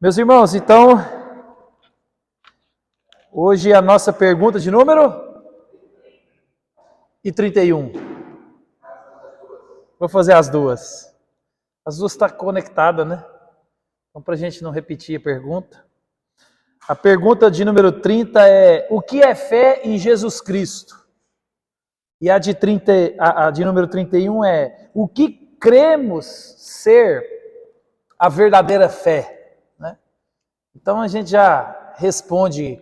Meus irmãos, então, hoje a nossa pergunta de número 31. Vou fazer as duas. As duas estão conectadas, né? Então, para a gente não repetir a pergunta. A pergunta de número 30 é: o que é fé em Jesus Cristo? E a de número 31 é: o que cremos ser a verdadeira fé? Né? Então a gente já responde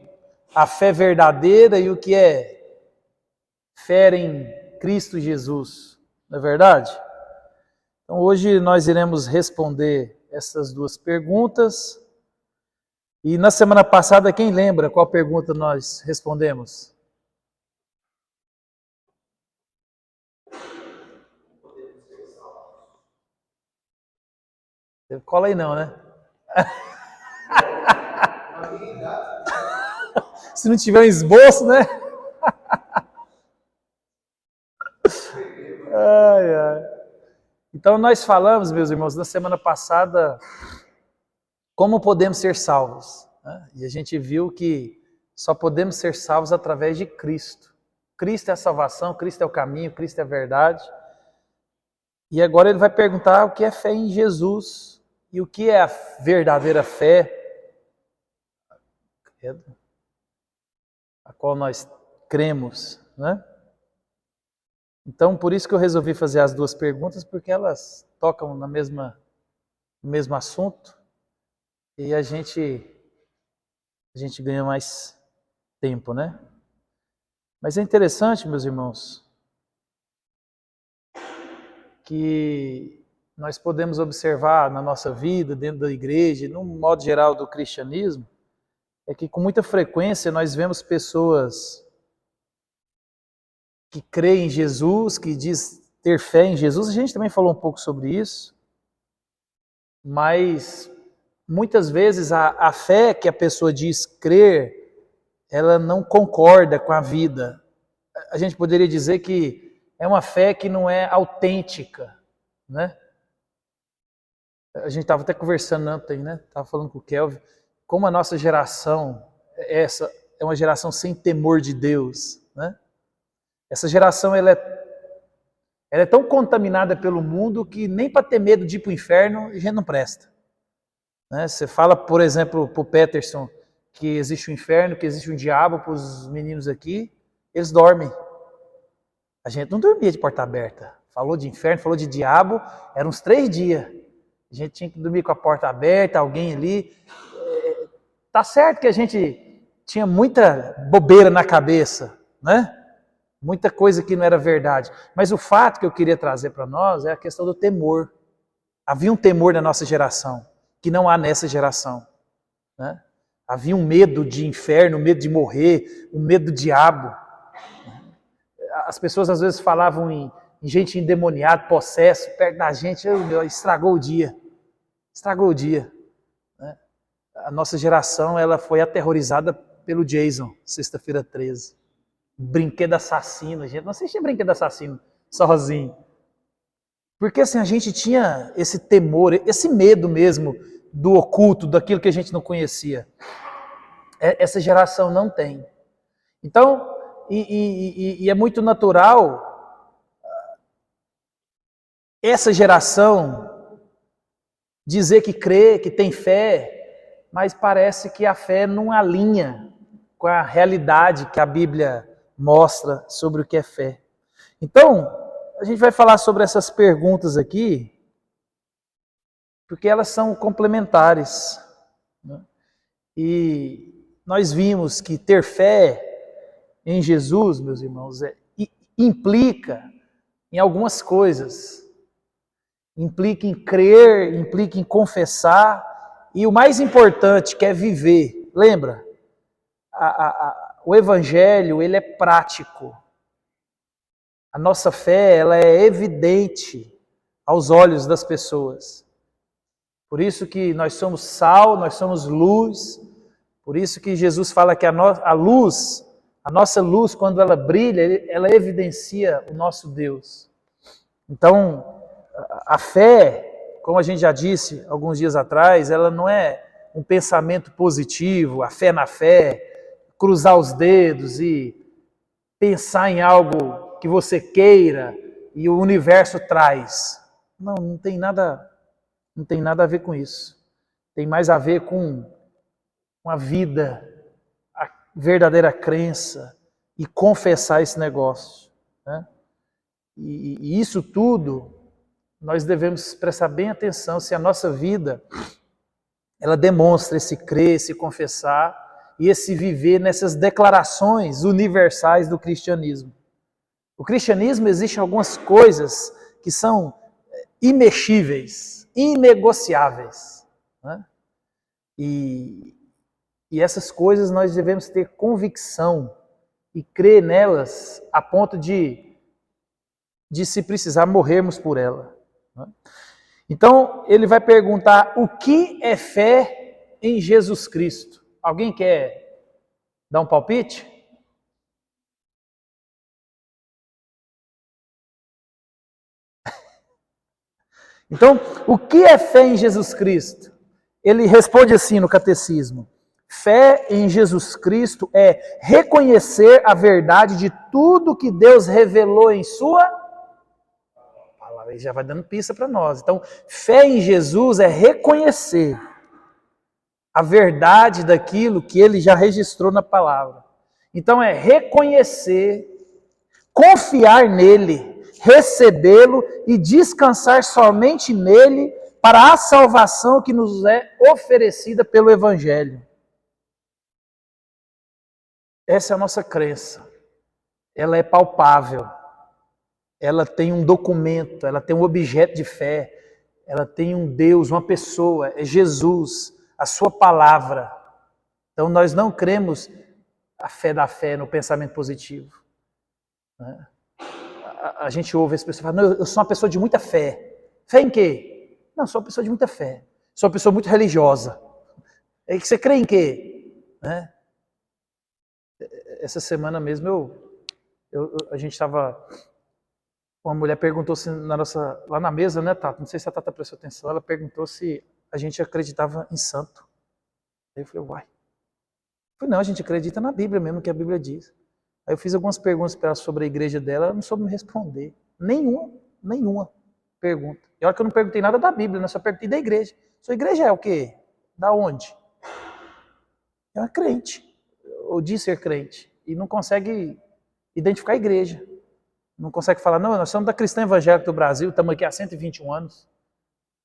a fé verdadeira e o que é fé em Cristo Jesus, não é verdade? Então hoje nós iremos responder essas duas perguntas. E na semana passada, quem lembra qual pergunta nós respondemos? Cola aí não, né? Se não tiver um esboço, né? Ai, ai. Então nós falamos, meus irmãos, na semana passada, como podemos ser salvos. Né? E a gente viu que só podemos ser salvos através de Cristo. Cristo é a salvação, Cristo é o caminho, Cristo é a verdade. E agora ele vai perguntar o que é fé em Jesus e o que é a verdadeira fé, a qual nós cremos, né? Então, por isso que eu resolvi fazer as duas perguntas, porque elas tocam no mesmo assunto e a gente ganha mais tempo, né? Mas é interessante, meus irmãos, que nós podemos observar na nossa vida, dentro da igreja, no modo geral do cristianismo, é que com muita frequência nós vemos pessoas que creem em Jesus, que diz ter fé em Jesus. A gente também falou um pouco sobre isso, mas muitas vezes a fé que a pessoa diz crer, ela não concorda com a vida. A gente poderia dizer que é uma fé que não é autêntica, né? A gente estava até conversando ontem, né? Estava falando com o Kelvin, como a nossa geração, essa é uma geração sem temor de Deus, né? Essa geração ela é tão contaminada pelo mundo que nem para ter medo de ir para o inferno a gente não presta. Né? Você fala, por exemplo, para o Peterson que existe um inferno, que existe um diabo, para os meninos aqui, eles dormem. A gente não dormia de porta aberta. Falou de inferno, falou de diabo, eram uns 3 dias. A gente tinha que dormir com a porta aberta, alguém ali. Tá certo que a gente tinha muita bobeira na cabeça, né? Muita coisa que não era verdade. Mas o fato que eu queria trazer para nós é a questão do temor. Havia um temor na nossa geração, que não há nessa geração. Né? Havia um medo de inferno, um medo de morrer, um medo do diabo. As pessoas às vezes falavam em gente endemoniada, possesso, perto da gente, estragou o dia. Estragou o dia. Né? A nossa geração ela foi aterrorizada pelo Jason, sexta-feira 13. Brinquedo assassino, a gente não assistia brinquedo assassino sozinho. Porque assim, a gente tinha esse temor, esse medo mesmo do oculto, daquilo que a gente não conhecia. Essa geração não tem. Então, e é muito natural essa geração dizer que crê, que tem fé, mas parece que a fé não alinha com a realidade que a Bíblia mostra sobre o que é fé. Então, a gente vai falar sobre essas perguntas aqui, porque elas são complementares. Né? E nós vimos que ter fé em Jesus, meus irmãos, implica em algumas coisas. Implica em crer, implica em confessar, e o mais importante, que é viver. Lembra? O Evangelho, ele é prático. A nossa fé, ela é evidente aos olhos das pessoas. Por isso que nós somos sal, nós somos luz. Por isso que Jesus fala que a nossa luz, quando ela brilha, ela evidencia o nosso Deus. Então, a fé, como a gente já disse alguns dias atrás, ela não é um pensamento positivo, a fé na fé, cruzar os dedos e pensar em algo que você queira e o universo traz. Não tem nada a ver com isso. Tem mais a ver com a vida, a verdadeira crença e confessar esse negócio, né? E isso tudo nós devemos prestar bem atenção se a nossa vida ela demonstra esse crer, esse confessar e esse viver nessas declarações universais do cristianismo. O cristianismo existe algumas coisas que são imexíveis, inegociáveis, né? E essas coisas nós devemos ter convicção e crer nelas a ponto de se precisar morrermos por ela, né? Então ele vai perguntar o que é fé em Jesus Cristo. Alguém quer dar um palpite? Então, o que é fé em Jesus Cristo? Ele responde assim no catecismo: fé em Jesus Cristo é reconhecer a verdade de tudo que Deus revelou em sua palavra. Ele já vai dando pista para nós. Então, fé em Jesus é reconhecer a verdade daquilo que ele já registrou na palavra. Então, é reconhecer, confiar nele, recebê-lo e descansar somente nele para a salvação que nos é oferecida pelo Evangelho. Essa é a nossa crença. Ela é palpável. Ela tem um documento, ela tem um objeto de fé, ela tem um Deus, uma pessoa, é Jesus, a sua palavra. Então nós não cremos a fé da fé no pensamento positivo, né? A gente ouve as pessoas falando: eu sou uma pessoa de muita fé. Fé em quê? Não, sou uma pessoa de muita fé. Sou uma pessoa muito religiosa. É que você crê em quê? Né? Essa semana mesmo a gente estava... Uma mulher perguntou se lá na mesa, né, Tata? Não sei se a Tata prestou atenção. Ela perguntou se a gente acreditava em santo. Aí eu falei: uai. Eu falei: não, a gente acredita na Bíblia mesmo, que a Bíblia diz. Aí eu fiz algumas perguntas para ela sobre a igreja dela, ela não soube me responder. Nenhuma pergunta. E olha que eu não perguntei nada da Bíblia, né? Só perguntei da igreja. Sua igreja é o quê? Da onde? É uma crente. Ou diz ser crente. E não consegue identificar a igreja. Não consegue falar: não, nós somos da Cristã Evangélica do Brasil, estamos aqui há 121 anos,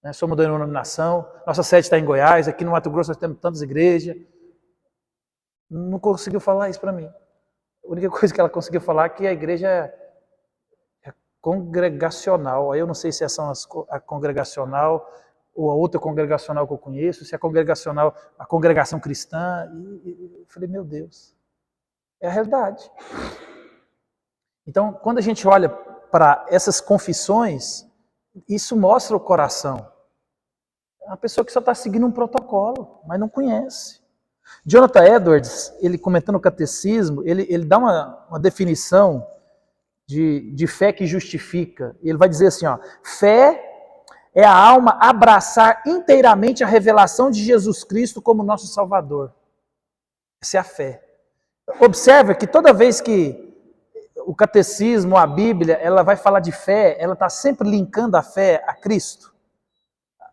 né? Somos da denominação, nossa sede está em Goiás, aqui no Mato Grosso nós temos tantas igrejas. Não conseguiu falar isso para mim. A única coisa que ela conseguiu falar é que a igreja é congregacional. Aí eu não sei se essa é a congregacional ou a outra congregacional que eu conheço, se é a congregacional, a congregação cristã. E eu falei: meu Deus, é a realidade. Então, quando a gente olha para essas confissões, isso mostra o coração. É uma pessoa que só está seguindo um protocolo, mas não conhece. Jonathan Edwards, ele comentando o catecismo, ele dá uma definição de fé que justifica. Ele vai dizer assim, ó: fé é a alma abraçar inteiramente a revelação de Jesus Cristo como nosso Salvador. Essa é a fé. Observa que toda vez que o catecismo, a Bíblia, ela vai falar de fé, ela está sempre linkando a fé a Cristo,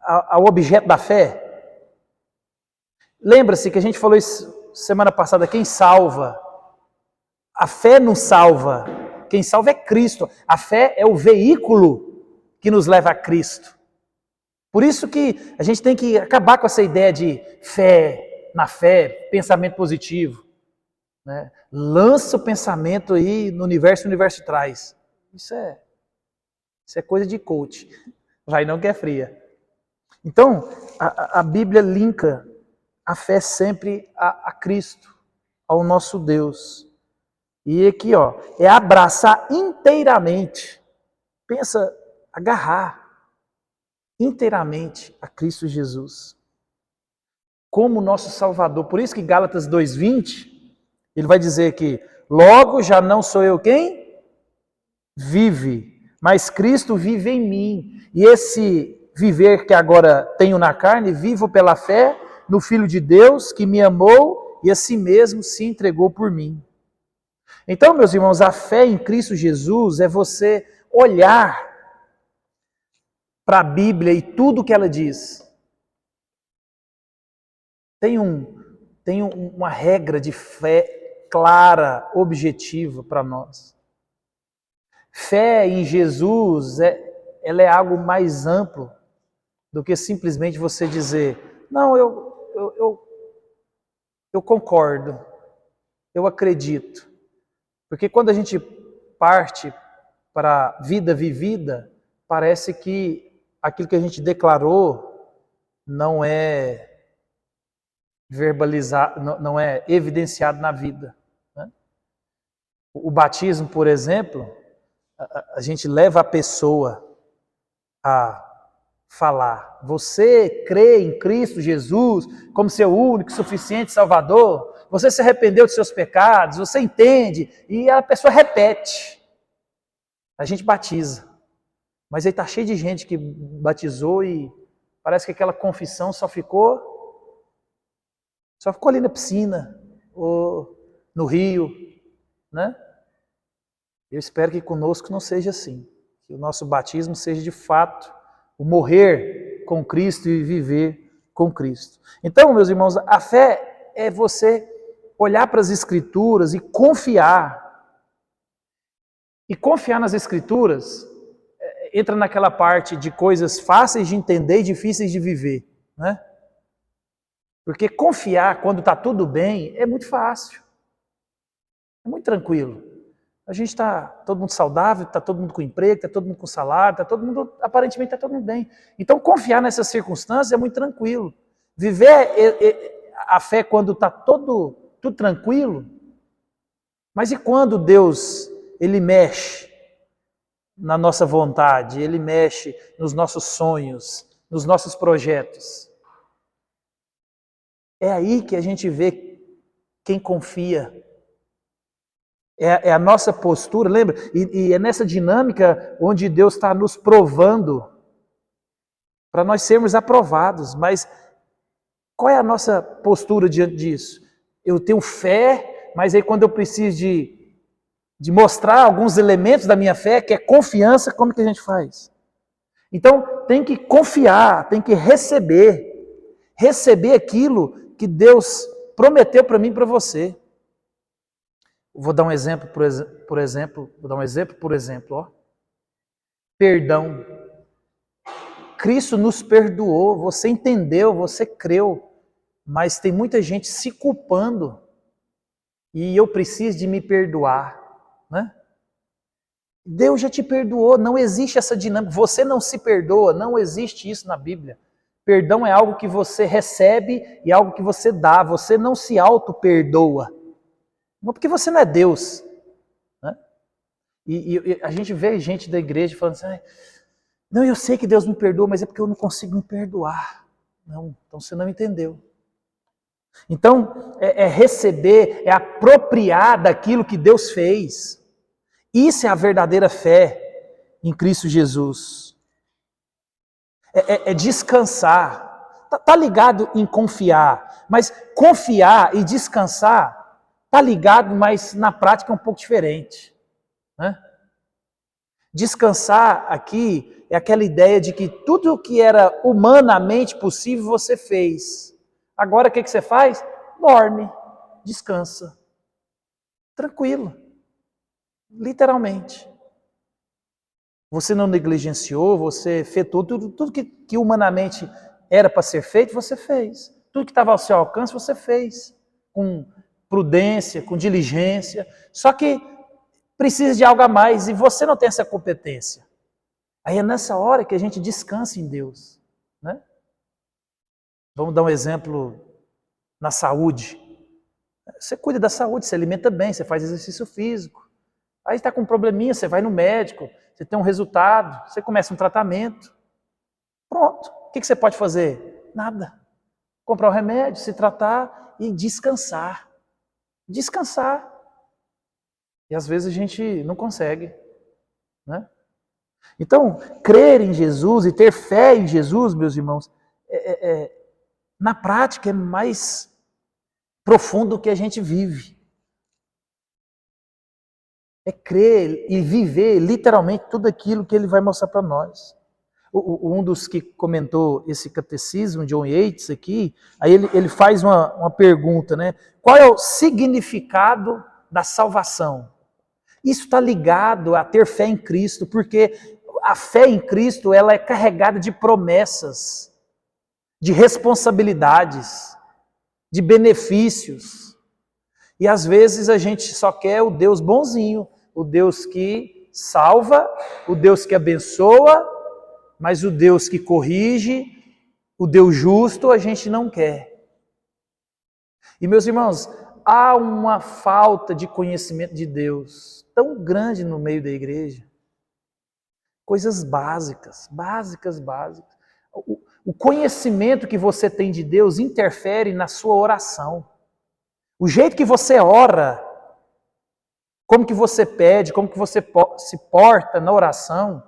ao objeto da fé. Lembra-se que a gente falou isso semana passada: quem salva? A fé não salva. Quem salva é Cristo. A fé é o veículo que nos leva a Cristo. Por isso que a gente tem que acabar com essa ideia de fé na fé, pensamento positivo, né? Lança o pensamento aí no universo, o universo traz. Isso é coisa de coach. Vai não que é fria. Então, a Bíblia linka a fé sempre a Cristo, ao nosso Deus. E aqui, ó, é abraçar inteiramente. Pensa, agarrar inteiramente a Cristo Jesus como nosso Salvador. Por isso que Gálatas 2:20, ele vai dizer que logo já não sou eu quem vive, mas Cristo vive em mim. E esse viver que agora tenho na carne, vivo pela fé no Filho de Deus que me amou e a si mesmo se entregou por mim. Então, meus irmãos, a fé em Cristo Jesus é você olhar para a Bíblia e tudo que ela diz. Tem uma regra de fé clara, objetiva para nós. Fé em Jesus, ela é algo mais amplo do que simplesmente você dizer, não, eu concordo, eu acredito. Porque quando a gente parte para a vida vivida, parece que aquilo que a gente declarou não é verbalizado, não é evidenciado na vida. Né? O batismo, por exemplo, a gente leva a pessoa a falar, você crê em Cristo Jesus como seu único, suficiente Salvador? Você se arrependeu de seus pecados? Você entende? E a pessoa repete. A gente batiza. Mas aí está cheio de gente que batizou e parece que aquela confissão só ficou ali na piscina, ou no rio, né? Eu espero que conosco não seja assim. Que o nosso batismo seja de fato o morrer com Cristo e viver com Cristo. Então, meus irmãos, a fé é você olhar para as Escrituras e confiar. E confiar nas Escrituras entra naquela parte de coisas fáceis de entender e difíceis de viver, né? Porque confiar quando está tudo bem é muito fácil. É muito tranquilo. A gente está todo mundo saudável, está todo mundo com emprego, está todo mundo com salário, aparentemente está todo mundo bem. Então confiar nessas circunstâncias é muito tranquilo. Viver a fé quando está tudo tranquilo, mas e quando Deus ele mexe na nossa vontade, ele mexe nos nossos sonhos, nos nossos projetos? É aí que a gente vê quem confia. É a nossa postura, lembra? E é nessa dinâmica onde Deus está nos provando para nós sermos aprovados. Mas qual é a nossa postura diante disso? Eu tenho fé, mas aí quando eu preciso de mostrar alguns elementos da minha fé, que é confiança, como que a gente faz? Então tem que confiar, tem que receber aquilo que Deus prometeu para mim e para você. Vou dar um exemplo, por exemplo, ó. Perdão. Cristo nos perdoou, você entendeu, você creu, mas tem muita gente se culpando e eu preciso de me perdoar, né? Deus já te perdoou, não existe essa dinâmica, você não se perdoa, não existe isso na Bíblia. Perdão é algo que você recebe e algo que você dá, você não se auto-perdoa. Não porque você não é Deus. Né? E a gente vê gente da igreja falando assim, não, eu sei que Deus me perdoa, mas é porque eu não consigo me perdoar. Não, então você não entendeu. Então, é receber, é apropriar daquilo que Deus fez. Isso é a verdadeira fé em Cristo Jesus. É descansar. Tá ligado em confiar, mas confiar e descansar está ligado, mas na prática é um pouco diferente. Né? Descansar aqui é aquela ideia de que tudo o que era humanamente possível você fez. Agora o que você faz? Dorme, descansa. Tranquilo. Literalmente. Você não negligenciou, você efetuou tudo que humanamente era para ser feito, você fez. Tudo que estava ao seu alcance, você fez. Com prudência, com diligência, só que precisa de algo a mais e você não tem essa competência. Aí é nessa hora que a gente descansa em Deus. Né? Vamos dar um exemplo na saúde. Você cuida da saúde, você alimenta bem, você faz exercício físico. Aí está com um probleminha, você vai no médico, você tem um resultado, você começa um tratamento. Pronto. O que você pode fazer? Nada. Comprar o remédio, se tratar e descansar. Descansar. E às vezes a gente não consegue. Né? Então, crer em Jesus e ter fé em Jesus, meus irmãos, na prática é mais profundo do que a gente vive. É crer e viver literalmente tudo aquilo que ele vai mostrar para nós. Um dos que comentou esse catecismo, John Yates, aqui, aí ele faz uma pergunta, né? Qual é o significado da salvação? Isso está ligado a ter fé em Cristo, porque a fé em Cristo ela é carregada de promessas, de responsabilidades, de benefícios. E às vezes a gente só quer o Deus bonzinho, o Deus que salva, o Deus que abençoa, mas o Deus que corrige, o Deus justo, a gente não quer. E meus irmãos, há uma falta de conhecimento de Deus tão grande no meio da igreja. Coisas básicas. O conhecimento que você tem de Deus interfere na sua oração. O jeito que você ora, como que você pede, como que você se porta na oração,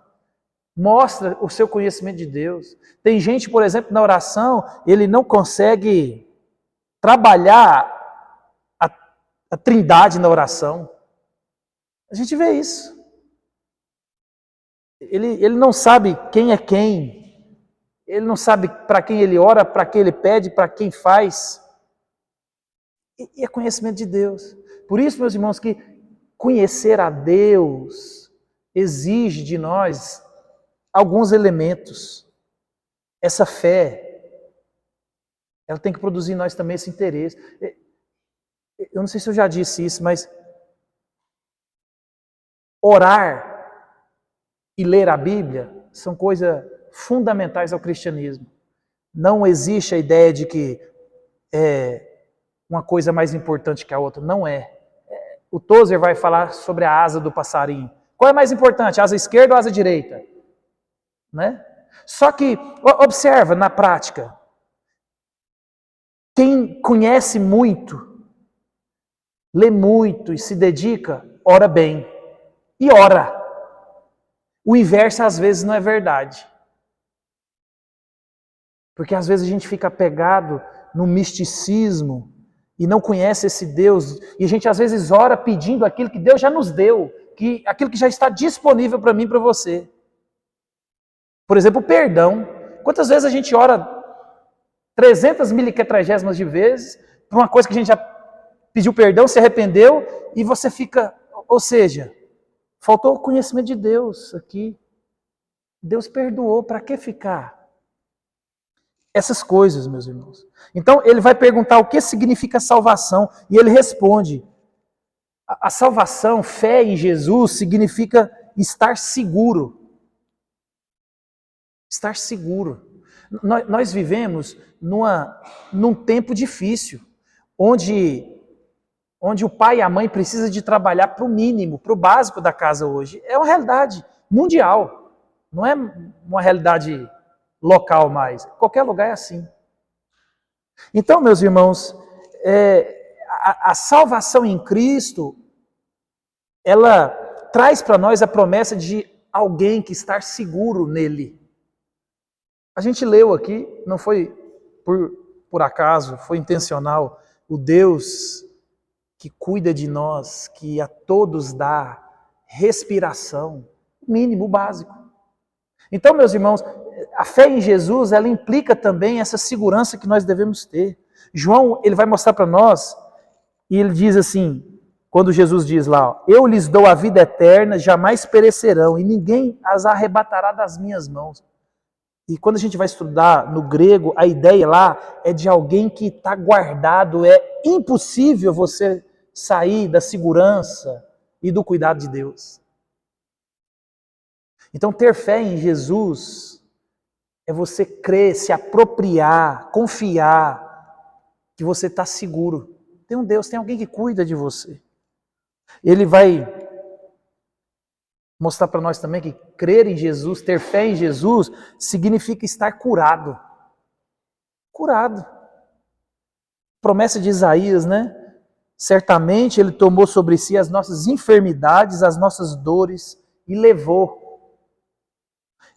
mostra o seu conhecimento de Deus. Tem gente, por exemplo, na oração, ele não consegue trabalhar a trindade na oração. A gente vê isso. Ele não sabe quem é quem. Ele não sabe para quem ele ora, para quem ele pede, para quem faz. E é conhecimento de Deus. Por isso, meus irmãos, que conhecer a Deus exige de nós alguns elementos. Essa fé, ela tem que produzir em nós também esse interesse. Eu não sei se eu já disse isso, mas orar e ler a Bíblia são coisas fundamentais ao cristianismo. Não existe a ideia de que uma coisa mais importante que a outra. Não é. O Tozer vai falar sobre a asa do passarinho. Qual é mais importante, a asa esquerda ou a asa direita? Né? Só que, observa na prática, quem conhece muito, lê muito e se dedica, ora bem. E ora. O inverso às vezes não é verdade. Porque às vezes a gente fica apegado no misticismo e não conhece esse Deus. E a gente às vezes ora pedindo aquilo que Deus já nos deu, aquilo que já está disponível para mim e para você. Por exemplo, o perdão. Quantas vezes a gente ora 300 miliquetragésimas de vezes por uma coisa que a gente já pediu perdão, se arrependeu e você fica... Ou seja, faltou o conhecimento de Deus aqui. Deus perdoou, para que ficar? Essas coisas, meus irmãos. Então, ele vai perguntar o que significa salvação, e ele responde. A salvação, fé em Jesus, significa estar seguro. Estar seguro. Nós vivemos num tempo difícil, onde o pai e a mãe precisam de trabalhar para o mínimo, para o básico da casa hoje. É uma realidade mundial, não é uma realidade local mais. Qualquer lugar é assim. Então, meus irmãos, a salvação em Cristo, ela traz para nós a promessa de alguém que está seguro nele. A gente leu aqui, não foi por acaso, foi intencional, o Deus que cuida de nós, que a todos dá respiração, mínimo, o básico. Então, meus irmãos, a fé em Jesus, ela implica também essa segurança que nós devemos ter. João, ele vai mostrar para nós, e ele diz assim, quando Jesus diz lá, ó, eu lhes dou a vida eterna, jamais perecerão, e ninguém as arrebatará das minhas mãos. E quando a gente vai estudar no grego, a ideia lá é de alguém que está guardado. É impossível você sair da segurança e do cuidado de Deus. Então, ter fé em Jesus é você crer, se apropriar, confiar que você está seguro. Tem um Deus, tem alguém que cuida de você. Ele vai mostrar para nós também que crer em Jesus, ter fé em Jesus, significa estar curado. Curado. Promessa de Isaías, né? Certamente Ele tomou sobre si as nossas enfermidades, as nossas dores e levou.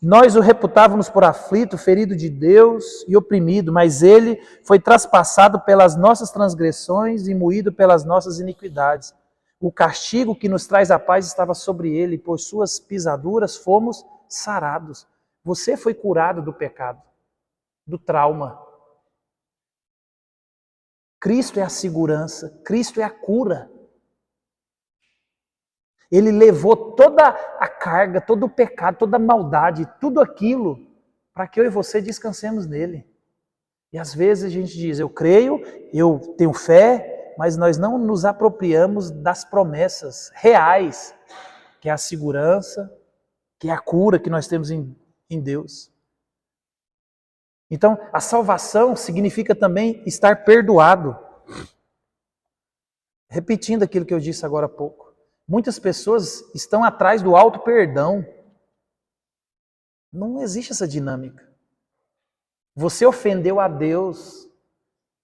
Nós o reputávamos por aflito, ferido de Deus e oprimido, mas ele foi traspassado pelas nossas transgressões e moído pelas nossas iniquidades. O castigo que nos traz a paz estava sobre ele, e por suas pisaduras fomos sarados. Você foi curado do pecado, do trauma. Cristo é a segurança, Cristo é a cura. Ele levou toda a carga, todo o pecado, toda a maldade, tudo aquilo, para que eu e você descansemos nele. E às vezes a gente diz, eu creio, eu tenho fé, mas nós não nos apropriamos das promessas reais, que é a segurança, que é a cura que nós temos em Deus. Então, a salvação significa também estar perdoado. Repetindo aquilo que eu disse agora há pouco. Muitas pessoas estão atrás do auto-perdão. Não existe essa dinâmica. Você ofendeu a Deus.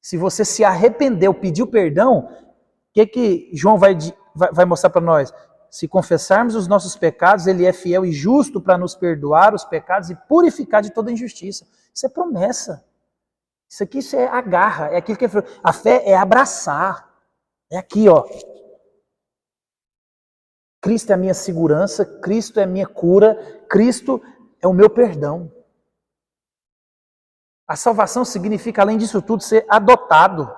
Se você se arrependeu, pediu perdão, o que João vai mostrar para nós? Se confessarmos os nossos pecados, Ele é fiel e justo para nos perdoar os pecados e purificar de toda injustiça. Isso é promessa. Isso é agarra. É aquilo que a fé é abraçar. É aqui, ó. Cristo é a minha segurança, Cristo é a minha cura, Cristo é o meu perdão. A salvação significa, além disso tudo, ser adotado.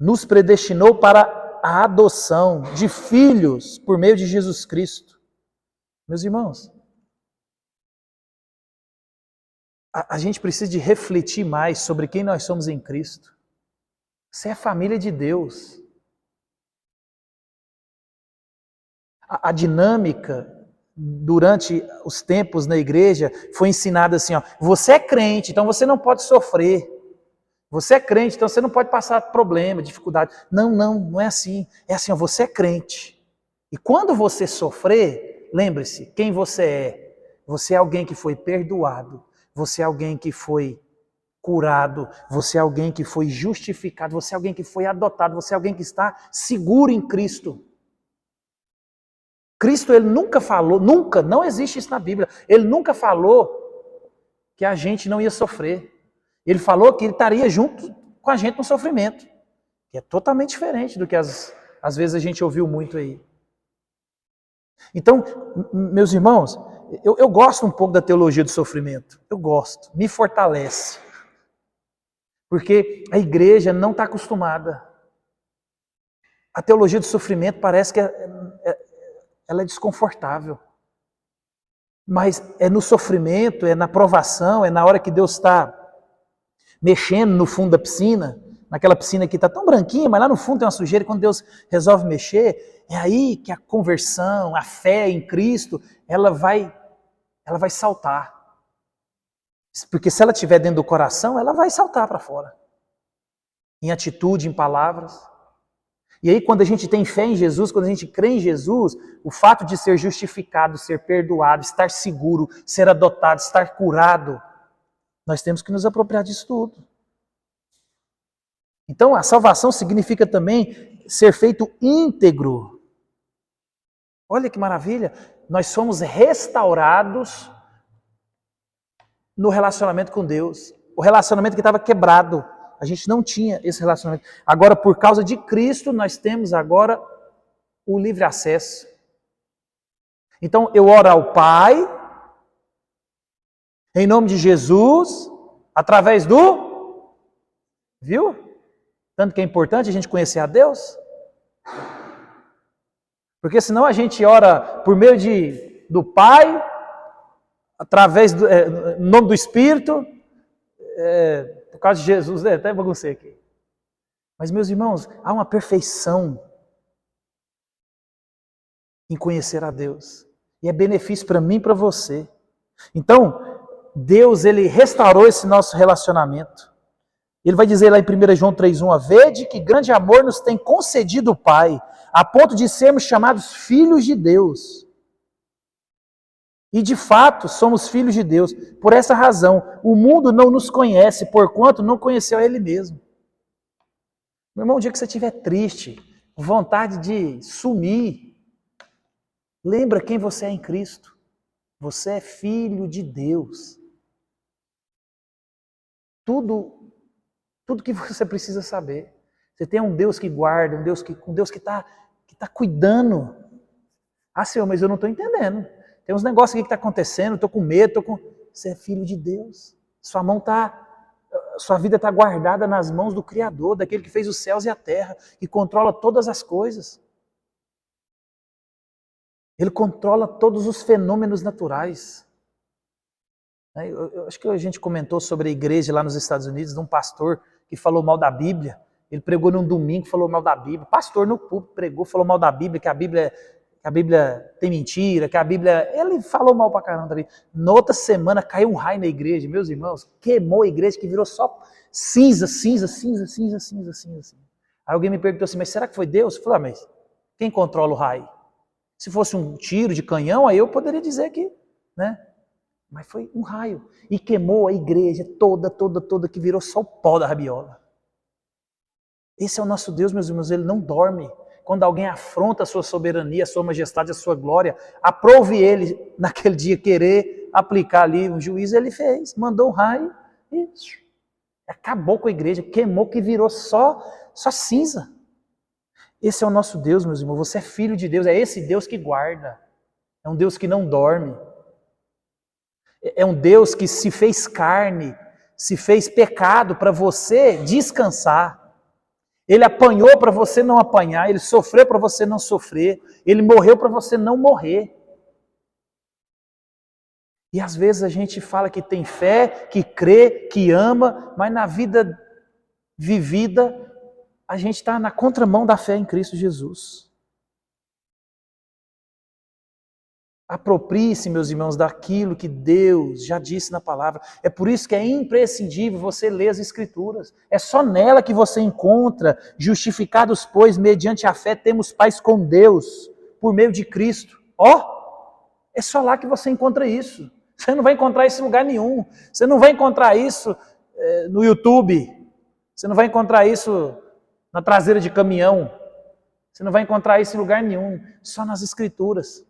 Nos predestinou para a adoção de filhos por meio de Jesus Cristo. Meus irmãos, a gente precisa de refletir mais sobre quem nós somos em Cristo. Você é a família de Deus. A dinâmica durante os tempos na igreja foi ensinada assim, ó, você é crente, então você não pode sofrer. Você é crente, então você não pode passar problema, dificuldade. Não é assim. É assim, ó, você é crente. E quando você sofrer, lembre-se, quem você é. Você é alguém que foi perdoado. Você é alguém que foi curado. Você é alguém que foi justificado. Você é alguém que foi adotado. Você é alguém que está seguro em Cristo. Cristo, ele nunca falou, não existe isso na Bíblia, ele nunca falou que a gente não ia sofrer. Ele falou que ele estaria junto com a gente no sofrimento, que é totalmente diferente do que às vezes a gente ouviu muito aí. Então, meus irmãos, eu gosto um pouco da teologia do sofrimento, eu gosto, me fortalece, porque a igreja não está acostumada. A teologia do sofrimento parece que ela é desconfortável. Mas é no sofrimento, é na provação, é na hora que Deus está mexendo no fundo da piscina, naquela piscina que está tão branquinha, mas lá no fundo tem uma sujeira, e quando Deus resolve mexer, é aí que a conversão, a fé em Cristo, ela vai saltar. Porque se ela estiver dentro do coração, ela vai saltar para fora. Em atitude, em palavras. E aí, quando a gente tem fé em Jesus, quando a gente crê em Jesus, o fato de ser justificado, ser perdoado, estar seguro, ser adotado, estar curado, nós temos que nos apropriar disso tudo. Então, a salvação significa também ser feito íntegro. Olha que maravilha! Nós somos restaurados no relacionamento com Deus. O relacionamento que estava quebrado. A gente não tinha esse relacionamento. Agora, por causa de Cristo, nós temos agora o livre acesso. Então, eu oro ao Pai, em nome de Jesus, através do... Viu? Tanto que é importante a gente conhecer a Deus. Porque senão a gente ora por meio do Pai, através do nome do Espírito, por causa de Jesus, até baguncei aqui. Mas, meus irmãos, há uma perfeição em conhecer a Deus. E é benefício para mim e para você. Então, Deus, ele restaurou esse nosso relacionamento. Ele vai dizer lá em 1 João 3,1, vede que grande amor nos tem concedido o Pai, a ponto de sermos chamados filhos de Deus. E de fato, somos filhos de Deus. Por essa razão, o mundo não nos conhece, porquanto não conheceu Ele mesmo. Meu irmão, o dia que você estiver triste, vontade de sumir, lembra quem você é em Cristo. Você é filho de Deus. Tudo que você precisa saber. Você tem um Deus que guarda, um Deus que tá cuidando. Ah, Senhor, mas eu não estou entendendo. Tem uns negócios aqui que está acontecendo, estou com medo, Você é filho de Deus. Sua vida está guardada nas mãos do Criador, daquele que fez os céus e a terra, que controla todas as coisas. Ele controla todos os fenômenos naturais. Eu acho que a gente comentou sobre a igreja lá nos Estados Unidos, de um pastor que falou mal da Bíblia. Ele pregou num domingo, falou mal da Bíblia. Pastor no púlpito pregou, falou mal da Bíblia, que a Bíblia tem mentira, que a Bíblia... Ele falou mal pra caramba da Bíblia. Na outra semana caiu um raio na igreja, meus irmãos, queimou a igreja, que virou só cinza. Aí alguém me perguntou assim, mas será que foi Deus? Eu falei, mas quem controla o raio? Se fosse um tiro de canhão, aí eu poderia dizer que, né? Mas foi um raio. E queimou a igreja toda, que virou só o pó da rabiola. Esse é o nosso Deus, meus irmãos, ele não dorme. Quando alguém afronta a sua soberania, a sua majestade, a sua glória, aprove ele, naquele dia, querer aplicar ali um juízo, ele fez. Mandou um raio e acabou com a igreja, queimou, que virou só cinza. Esse é o nosso Deus, meus irmãos. Você é filho de Deus, é esse Deus que guarda. É um Deus que não dorme. É um Deus que se fez carne, se fez pecado para você descansar. Ele apanhou para você não apanhar, ele sofreu para você não sofrer, ele morreu para você não morrer. E às vezes a gente fala que tem fé, que crê, que ama, mas na vida vivida a gente está na contramão da fé em Cristo Jesus. Aproprie-se, meus irmãos, daquilo que Deus já disse na palavra. É por isso que é imprescindível você ler as Escrituras. É só nela que você encontra, justificados, pois, mediante a fé, temos paz com Deus, por meio de Cristo. É só lá que você encontra isso. Você não vai encontrar isso em lugar nenhum. Você não vai encontrar isso no YouTube. Você não vai encontrar isso na traseira de caminhão. Você não vai encontrar isso em lugar nenhum. Só nas Escrituras.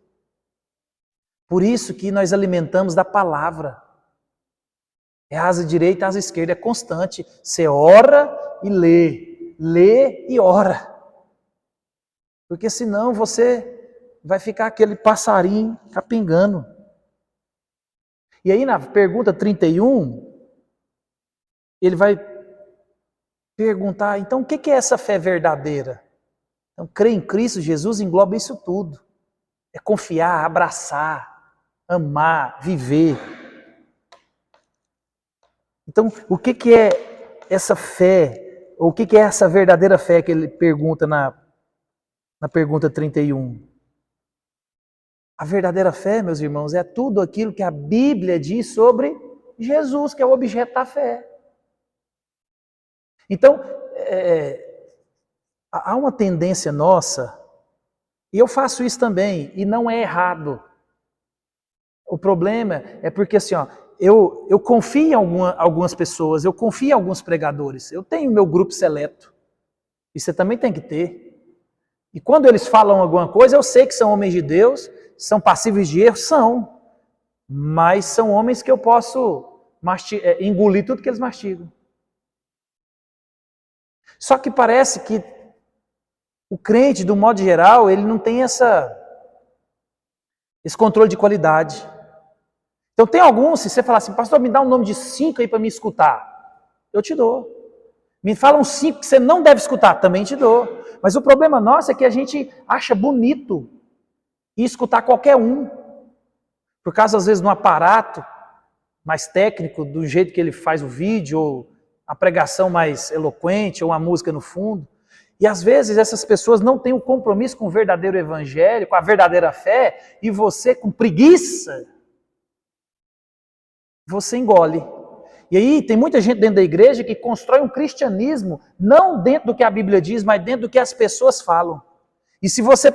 Por isso que nós alimentamos da palavra. É asa direita, asa esquerda, é constante. Você ora e lê e ora. Porque senão você vai ficar aquele passarinho capengando. E aí na pergunta 31, ele vai perguntar, então o que é essa fé verdadeira? Então crer em Cristo Jesus engloba isso tudo. É confiar, abraçar, amar, viver. Então, o que é essa fé? Ou o que é essa verdadeira fé que ele pergunta na pergunta 31? A verdadeira fé, meus irmãos, é tudo aquilo que a Bíblia diz sobre Jesus, que é o objeto da fé. Então, há uma tendência nossa, e eu faço isso também, e não é errado. O problema é porque assim, eu confio em algumas pessoas, eu confio em alguns pregadores, eu tenho meu grupo seleto, e você também tem que ter. E quando eles falam alguma coisa, eu sei que são homens de Deus, são passíveis de erro, são, mas são homens que eu posso engolir tudo que eles mastigam. Só que parece que o crente, do modo geral, ele não tem esse controle de qualidade. Então tem alguns, se você falar assim, pastor, me dá um nome de 5 aí para me escutar, eu te dou. Me fala uns 5 que você não deve escutar, também te dou. Mas o problema nosso é que a gente acha bonito e escutar qualquer um. Por causa, às vezes, de um aparato mais técnico, do jeito que ele faz o vídeo, ou a pregação mais eloquente, ou a música no fundo. E às vezes essas pessoas não têm um compromisso com o verdadeiro evangelho, com a verdadeira fé, e você, com preguiça, você engole. E aí tem muita gente dentro da igreja que constrói um cristianismo, não dentro do que a Bíblia diz, mas dentro do que as pessoas falam. E se você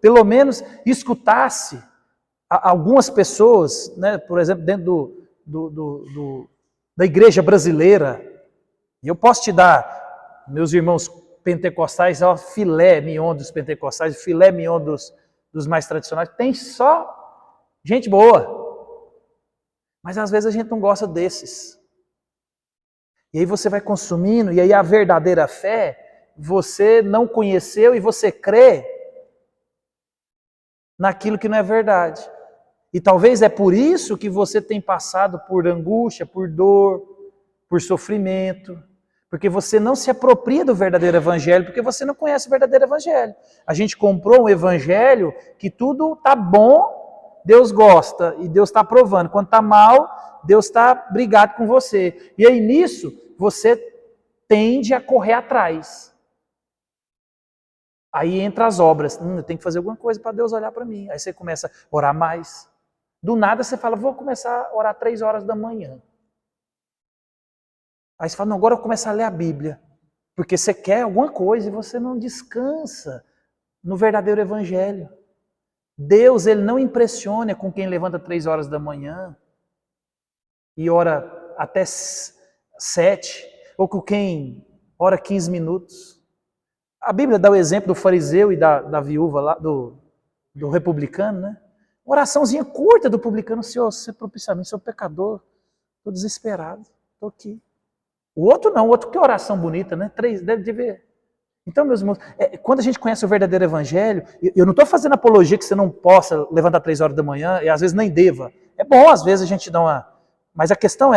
pelo menos escutasse algumas pessoas, né, por exemplo, dentro da igreja brasileira, e eu posso te dar, meus irmãos pentecostais, filé mignon dos pentecostais, filé mignon dos mais tradicionais, tem só Gente boa. Mas às vezes a gente não gosta desses. E aí você vai consumindo, e aí a verdadeira fé, você não conheceu e você crê naquilo que não é verdade. E talvez é por isso que você tem passado por angústia, por dor, por sofrimento, porque você não se apropria do verdadeiro evangelho, porque você não conhece o verdadeiro evangelho. A gente comprou um evangelho que tudo tá bom, Deus gosta e Deus está aprovando. Quando tá mal, Deus está brigado com você. E aí nisso, você tende a correr atrás. Aí entra as obras. Eu tenho que fazer alguma coisa para Deus olhar para mim. Aí você começa a orar mais. Do nada você fala, vou começar a orar 3 horas da manhã. Aí você fala, não, agora eu vou começar a ler a Bíblia. Porque você quer alguma coisa e você não descansa no verdadeiro evangelho. Deus, ele não impressiona com quem levanta 3 horas da manhã e ora até 7, ou com quem ora 15 minutos. A Bíblia dá o exemplo do fariseu e da viúva lá, do republicano, né? Uma oraçãozinha curta do publicano, Senhor, você propicia a mim, sou pecador, estou desesperado, estou aqui. O outro não, o outro que oração bonita, né? 3, deve ver. Então, meus irmãos, quando a gente conhece o verdadeiro evangelho, eu não estou fazendo apologia que você não possa levantar 3 horas da manhã, e às vezes nem deva. É bom, às vezes, a gente dar uma... Mas a questão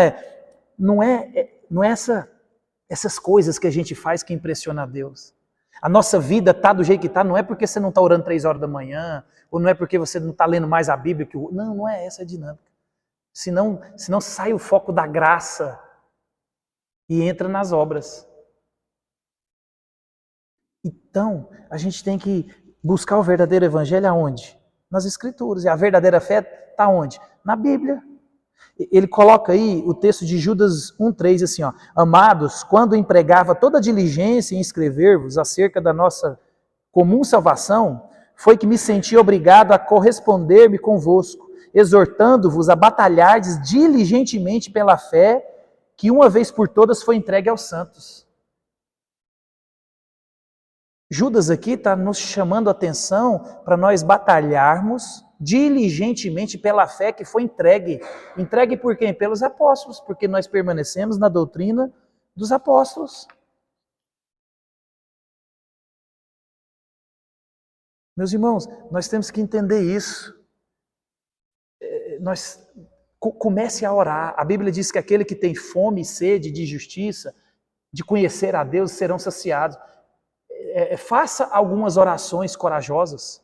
não é essas coisas que a gente faz que impressiona a Deus. A nossa vida está do jeito que está, não é porque você não está orando 3 horas da manhã, ou não é porque você não está lendo mais a Bíblia que o... Não é essa a dinâmica. Senão sai o foco da graça e entra nas obras. Então, a gente tem que buscar o verdadeiro evangelho aonde? Nas Escrituras. E a verdadeira fé está onde? Na Bíblia. Ele coloca aí o texto de Judas 1,3 assim, ó. Amados, quando empregava toda diligência em escrever-vos acerca da nossa comum salvação, foi que me senti obrigado a corresponder-me convosco, exortando-vos a batalhardes diligentemente pela fé que uma vez por todas foi entregue aos santos. Judas aqui está nos chamando a atenção para nós batalharmos diligentemente pela fé que foi entregue. Entregue por quem? Pelos apóstolos, porque nós permanecemos na doutrina dos apóstolos. Meus irmãos, nós temos que entender isso. Comece a orar. A Bíblia diz que aquele que tem fome e sede de justiça, de conhecer a Deus, serão saciados. Faça algumas orações corajosas.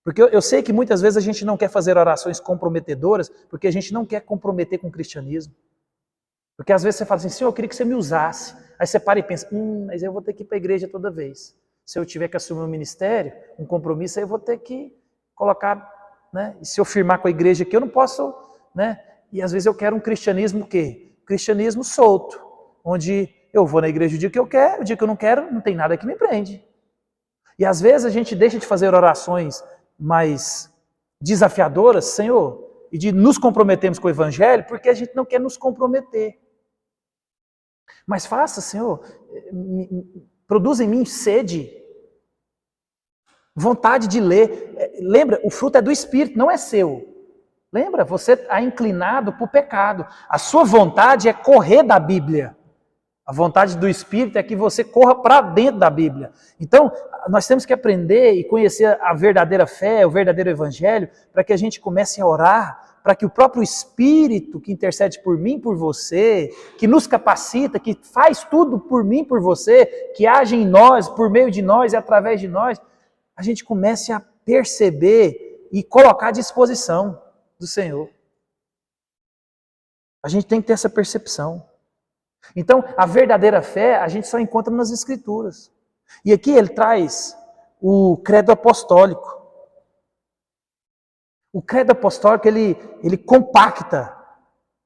Porque eu sei que muitas vezes a gente não quer fazer orações comprometedoras, porque a gente não quer comprometer com o cristianismo. Porque às vezes você fala assim, Senhor, eu queria que você me usasse. Aí você para e pensa, mas eu vou ter que ir para a igreja toda vez. Se eu tiver que assumir um ministério, um compromisso, aí eu vou ter que colocar, né? E se eu firmar com a igreja aqui, eu não posso, né? E às vezes eu quero um cristianismo o quê? Cristianismo solto, onde eu vou na igreja o dia que eu quero, o dia que eu não quero, não tem nada que me prende. E às vezes a gente deixa de fazer orações mais desafiadoras, Senhor, e de nos comprometermos com o evangelho, porque a gente não quer nos comprometer. Mas faça, Senhor, produz em mim sede, vontade de ler. Lembra, o fruto é do Espírito, não é seu. Lembra, você está inclinado para o pecado. A sua vontade é correr da Bíblia. A vontade do Espírito é que você corra para dentro da Bíblia. Então, nós temos que aprender e conhecer a verdadeira fé, o verdadeiro evangelho, para que a gente comece a orar, para que o próprio Espírito que intercede por mim, por você, que nos capacita, que faz tudo por mim, por você, que age em nós, por meio de nós e através de nós, a gente comece a perceber e colocar à disposição do Senhor. A gente tem que ter essa percepção. Então, a verdadeira fé a gente só encontra nas Escrituras. E aqui ele traz o credo apostólico. O credo apostólico, ele compacta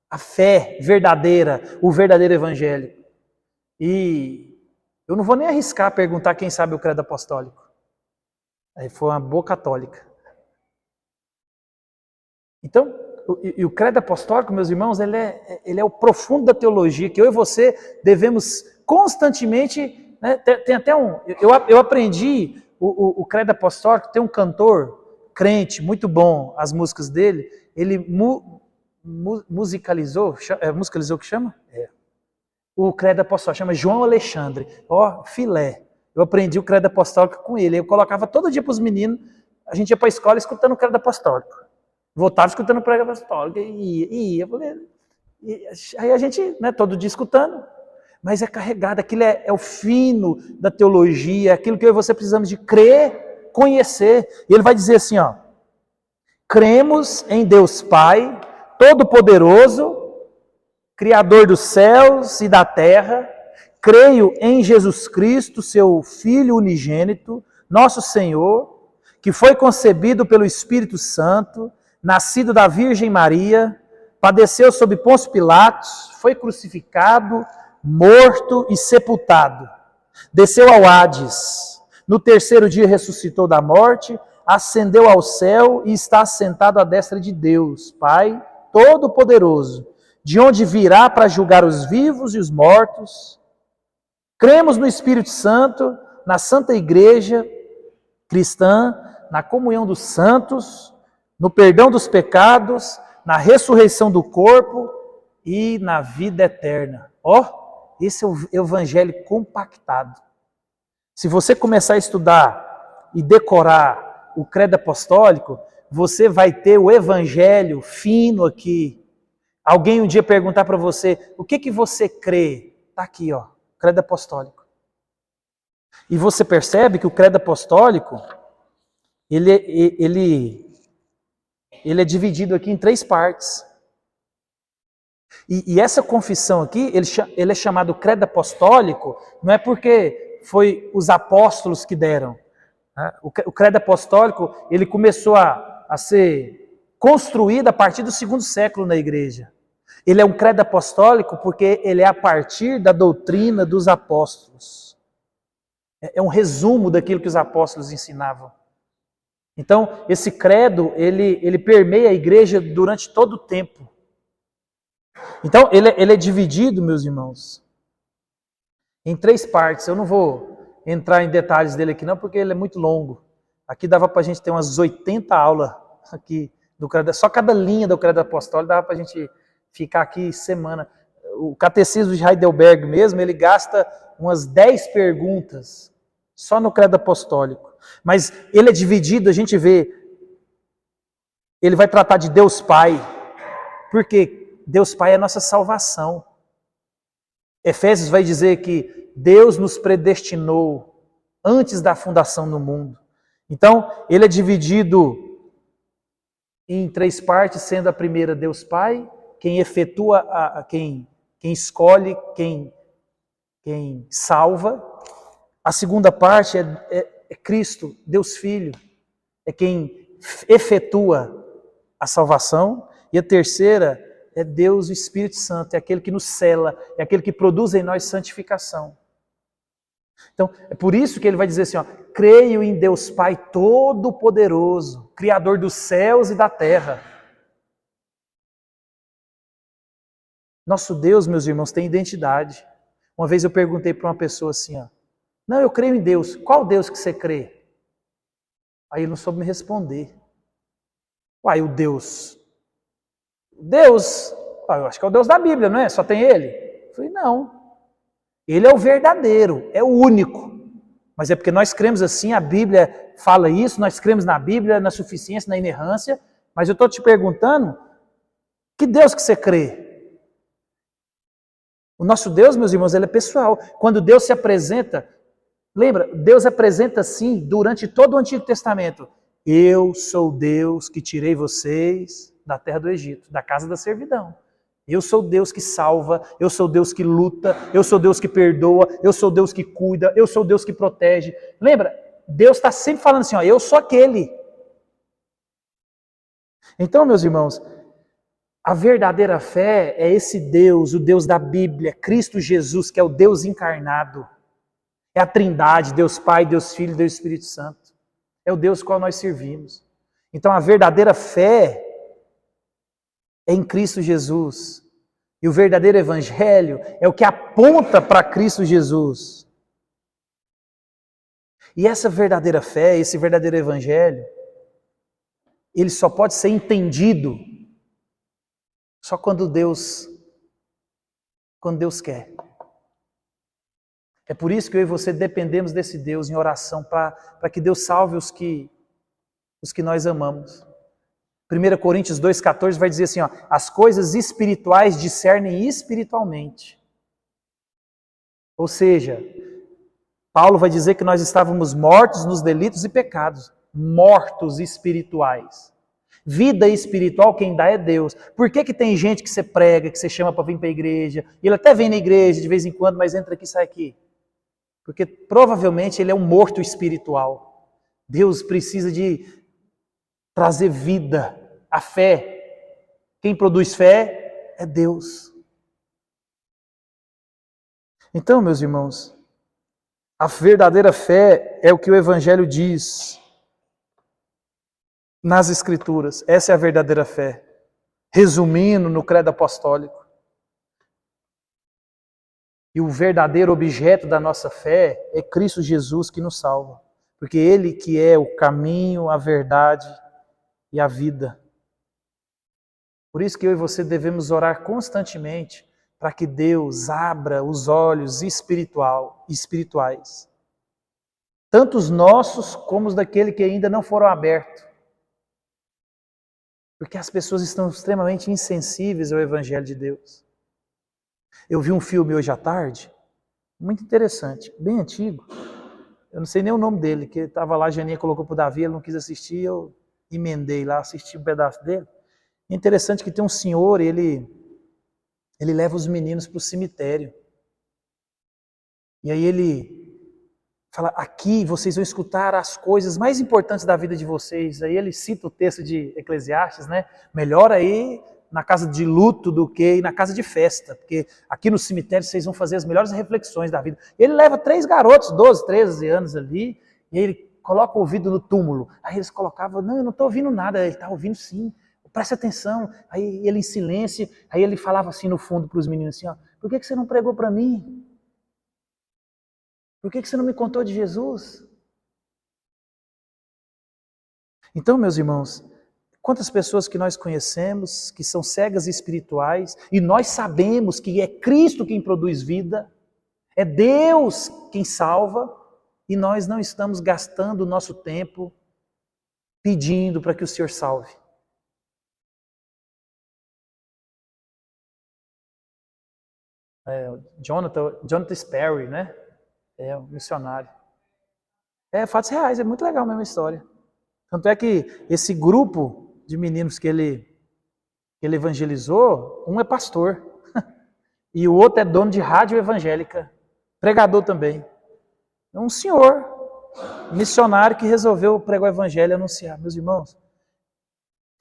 a fé verdadeira, o verdadeiro evangelho. E eu não vou nem arriscar perguntar quem sabe o credo apostólico. Aí foi uma boa católica. Então, o credo apostólico, meus irmãos, ele é o profundo da teologia, que eu e você devemos constantemente, né, tem até eu aprendi o credo apostólico, tem um cantor crente, muito bom, as músicas dele, ele musicalizou, musicalizou o que chama? O credo apostólico, chama João Alexandre. Ó, filé. Eu aprendi o credo apostólico com ele. Eu colocava todo dia para os meninos, a gente ia para a escola escutando o credo apostólico. Voltava escutando o credo apostólico. E ia. Aí a gente, né, todo dia escutando. Mas é carregado, aquilo é o fino da teologia, aquilo que eu e você precisamos de crer, conhecer. E ele vai dizer assim, ó, cremos em Deus Pai, Todo-Poderoso, Criador dos céus e da terra, creio em Jesus Cristo, seu Filho unigênito, nosso Senhor, que foi concebido pelo Espírito Santo, nascido da Virgem Maria, padeceu sob Pôncio Pilatos, foi crucificado, morto e sepultado. Desceu ao Hades, no terceiro dia ressuscitou da morte, ascendeu ao céu e está assentado à destra de Deus, Pai Todo-Poderoso, de onde virá para julgar os vivos e os mortos. Cremos no Espírito Santo, na Santa Igreja cristã, na comunhão dos santos, no perdão dos pecados, na ressurreição do corpo e na vida eterna. Ó, esse é o evangelho compactado. Se você começar a estudar e decorar o credo apostólico, você vai ter o evangelho fino aqui. Alguém um dia perguntar para você, o que você crê? Está aqui, ó, credo apostólico. E você percebe que o credo apostólico, ele é dividido aqui em 3 partes. E essa confissão aqui, ele é chamado credo apostólico, não é porque foi os apóstolos que deram. Né? O credo apostólico, ele começou a ser construído a partir do 2º século na igreja. Ele é um credo apostólico porque ele é a partir da doutrina dos apóstolos. É um resumo daquilo que os apóstolos ensinavam. Então, esse credo, ele permeia a igreja durante todo o tempo. Então, ele é dividido, meus irmãos, em 3 partes. Eu não vou entrar em detalhes dele aqui não, porque ele é muito longo. Aqui dava para a gente ter umas 80 aulas aqui do credo. Só cada linha do credo apostólico dava para a gente ficar aqui semana. O catecismo de Heidelberg mesmo, ele gasta umas 10 perguntas só no credo apostólico. Mas ele é dividido, a gente vê, ele vai tratar de Deus Pai, porque Deus Pai é a nossa salvação. Efésios vai dizer que Deus nos predestinou antes da fundação do mundo. Então, ele é dividido em 3 partes, sendo a primeira Deus Pai, quem efetua, quem escolhe, quem salva. A segunda parte é Cristo, Deus Filho, é quem efetua a salvação. E a terceira é Deus, o Espírito Santo, é aquele que nos cela, é aquele que produz em nós santificação. Então, é por isso que ele vai dizer assim, ó, creio em Deus Pai Todo-Poderoso, Criador dos céus e da terra. Nosso Deus, meus irmãos, tem identidade. Uma vez eu perguntei para uma pessoa assim, ó, não, eu creio em Deus. Qual Deus que você crê? Aí ele não soube me responder. Uai, o Deus. Deus, eu acho que é o Deus da Bíblia, não é? Só tem ele? Eu falei, não. Ele é o verdadeiro, é o único. Mas é porque nós cremos assim, a Bíblia fala isso, nós cremos na Bíblia, na suficiência, na inerrância. Mas eu estou te perguntando, que Deus que você crê? O nosso Deus, meus irmãos, ele é pessoal. Quando Deus se apresenta, lembra, Deus apresenta assim durante todo o Antigo Testamento. Eu sou Deus que tirei vocês da terra do Egito, da casa da servidão. Eu sou Deus que salva, eu sou Deus que luta, eu sou Deus que perdoa, eu sou Deus que cuida, eu sou Deus que protege. Lembra, Deus está sempre falando assim, ó, eu sou aquele. Então, meus irmãos, a verdadeira fé é esse Deus, o Deus da Bíblia, Cristo Jesus, que é o Deus encarnado. É a Trindade, Deus Pai, Deus Filho, Deus Espírito Santo. É o Deus qual nós servimos. Então a verdadeira fé é em Cristo Jesus. E o verdadeiro evangelho é o que aponta para Cristo Jesus. E essa verdadeira fé, esse verdadeiro evangelho, ele só pode ser entendido só quando Deus quer. É por isso que eu e você dependemos desse Deus em oração, para que Deus salve os que nós amamos. 1 Coríntios 2,14 vai dizer assim, ó, as coisas espirituais discernem espiritualmente. Ou seja, Paulo vai dizer que nós estávamos mortos nos delitos e pecados, mortos espirituais. Vida espiritual quem dá é Deus. Por que tem gente que você prega, que você chama para vir para a igreja, e ele até vem na igreja de vez em quando, mas entra aqui e sai aqui? Porque provavelmente ele é um morto espiritual. Deus precisa de trazer vida, a fé. Quem produz fé é Deus. Então, meus irmãos, a verdadeira fé é o que o Evangelho diz nas Escrituras. Essa é a verdadeira fé. Resumindo no credo apostólico. E o verdadeiro objeto da nossa fé é Cristo Jesus que nos salva. Porque Ele que é o caminho, a verdade e a vida. Por isso que eu e você devemos orar constantemente para que Deus abra os olhos espirituais. Tanto os nossos como os daquele que ainda não foram abertos. Porque as pessoas estão extremamente insensíveis ao Evangelho de Deus. Eu vi um filme hoje à tarde, muito interessante, bem antigo. Eu não sei nem o nome dele, que estava lá, a Janinha colocou para o Davi, ele não quis assistir, eu emendei lá, assisti um pedaço dele. É interessante que tem um senhor, ele leva os meninos para o cemitério. E aí ele fala, aqui vocês vão escutar as coisas mais importantes da vida de vocês. Aí ele cita o texto de Eclesiastes, né? Melhor aí na casa de luto do que na casa de festa, porque aqui no cemitério vocês vão fazer as melhores reflexões da vida. Ele leva 3 garotos, 12, 13 anos ali, e aí ele coloca o ouvido no túmulo. Aí eles colocavam, não, eu não estou ouvindo nada. Ele está ouvindo sim, presta atenção. Aí ele em silêncio, aí ele falava assim no fundo para os meninos assim, ó, por que você não pregou para mim? Por que você não me contou de Jesus? Então, meus irmãos, quantas pessoas que nós conhecemos, que são cegas espirituais, e nós sabemos que é Cristo quem produz vida, é Deus quem salva, e nós não estamos gastando o nosso tempo pedindo para que o Senhor salve. Jonathan Sperry, né? É um missionário. É fatos reais, é muito legal mesmo a história. Tanto é que esse grupo de meninos que ele evangelizou, um é pastor e o outro é dono de rádio evangélica, pregador também. É um senhor, missionário que resolveu pregar o evangelho e anunciar. Meus irmãos,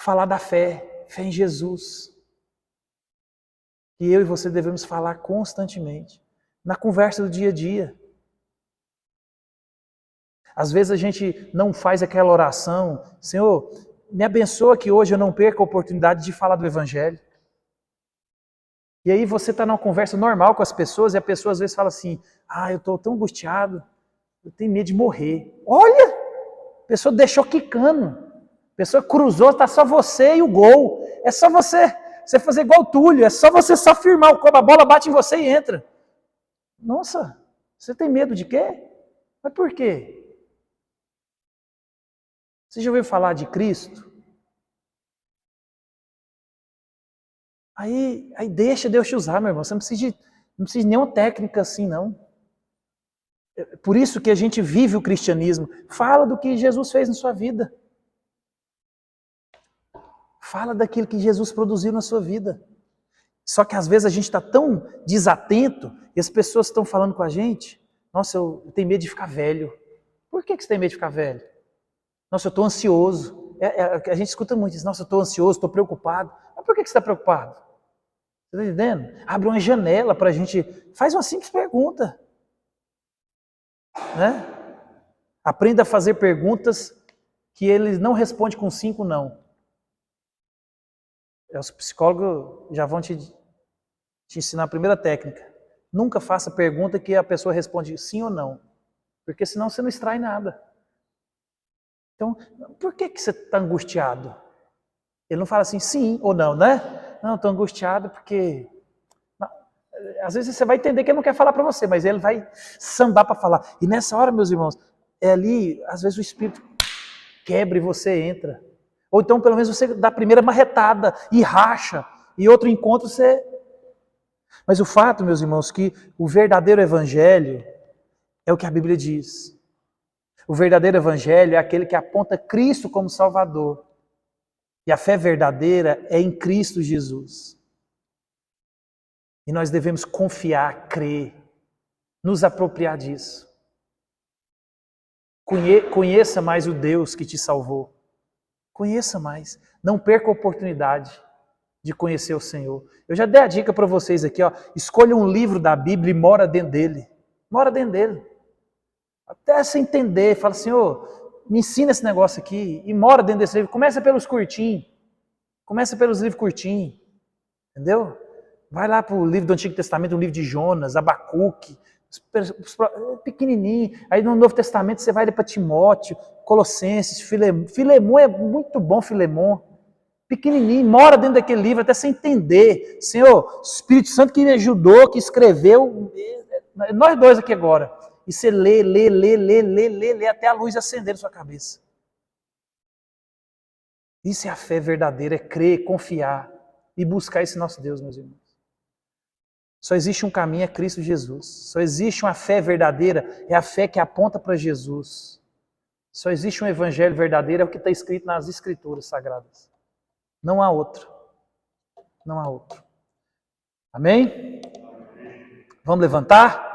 falar da fé em Jesus. E eu e você devemos falar constantemente, na conversa do dia a dia. Às vezes a gente não faz aquela oração, Senhor, me abençoa que hoje eu não perca a oportunidade de falar do Evangelho. E aí você está numa conversa normal com as pessoas e a pessoa às vezes fala assim, eu estou tão angustiado, eu tenho medo de morrer. Olha, a pessoa deixou quicando, a pessoa cruzou, está só você e o gol. É só você fazer igual o Túlio, é só você só firmar o copo, a bola bate em você e entra. Nossa, você tem medo de quê? Mas por quê? Você já ouviu falar de Cristo? Aí deixa Deus te usar, meu irmão. Você não precisa de nenhuma técnica assim, não. Por isso que a gente vive o cristianismo. Fala do que Jesus fez na sua vida. Fala daquilo que Jesus produziu na sua vida. Só que às vezes a gente está tão desatento e as pessoas estão falando com a gente, nossa, eu tenho medo de ficar velho. Por que você tem medo de ficar velho? Nossa, eu estou ansioso. A gente escuta muito isso. Nossa, eu estou ansioso, estou preocupado. Mas por que você está preocupado? Você está entendendo? Abre uma janela para a gente... Faz uma simples pergunta. Né? Aprenda a fazer perguntas que ele não responde com 5 não. Os psicólogos já vão te ensinar a primeira técnica. Nunca faça pergunta que a pessoa responde sim ou não. Porque senão você não extrai nada. Então, por que você está angustiado? Ele não fala assim, sim ou não, né? Não, estou angustiado porque... Às vezes você vai entender que ele não quer falar para você, mas ele vai sambar para falar. E nessa hora, meus irmãos, é ali, às vezes o Espírito quebra e você entra. Ou então, pelo menos, você dá a primeira marretada e racha. E outro encontro você... Mas o fato, meus irmãos, que o verdadeiro evangelho é o que a Bíblia diz. O verdadeiro evangelho é aquele que aponta Cristo como Salvador. E a fé verdadeira é em Cristo Jesus. E nós devemos confiar, crer, nos apropriar disso. Conheça mais o Deus que te salvou. Conheça mais. Não perca a oportunidade de conhecer o Senhor. Eu já dei a dica para vocês aqui, ó. Escolha um livro da Bíblia e mora dentro dele. Mora dentro dele. Até você entender, fala, Senhor, me ensina esse negócio aqui e mora dentro desse livro. Começa pelos curtinhos. Começa pelos livros curtinhos. Entendeu? Vai lá para o livro do Antigo Testamento, o livro de Jonas, Abacuque, pequenininho. Aí no Novo Testamento você vai para Timóteo, Colossenses, Filemão. Filemão é muito bom, Filemão. Pequenininho, mora dentro daquele livro até você entender. Senhor, o Espírito Santo que me ajudou, que escreveu, nós dois aqui agora. E você lê até a luz acender na sua cabeça. Isso é a fé verdadeira, é crer, confiar e buscar esse nosso Deus, meus irmãos. Só existe um caminho, é Cristo Jesus. Só existe uma fé verdadeira, é a fé que aponta para Jesus. Só existe um evangelho verdadeiro, é o que está escrito nas Escrituras Sagradas. Não há outro. Não há outro. Amém? Vamos levantar?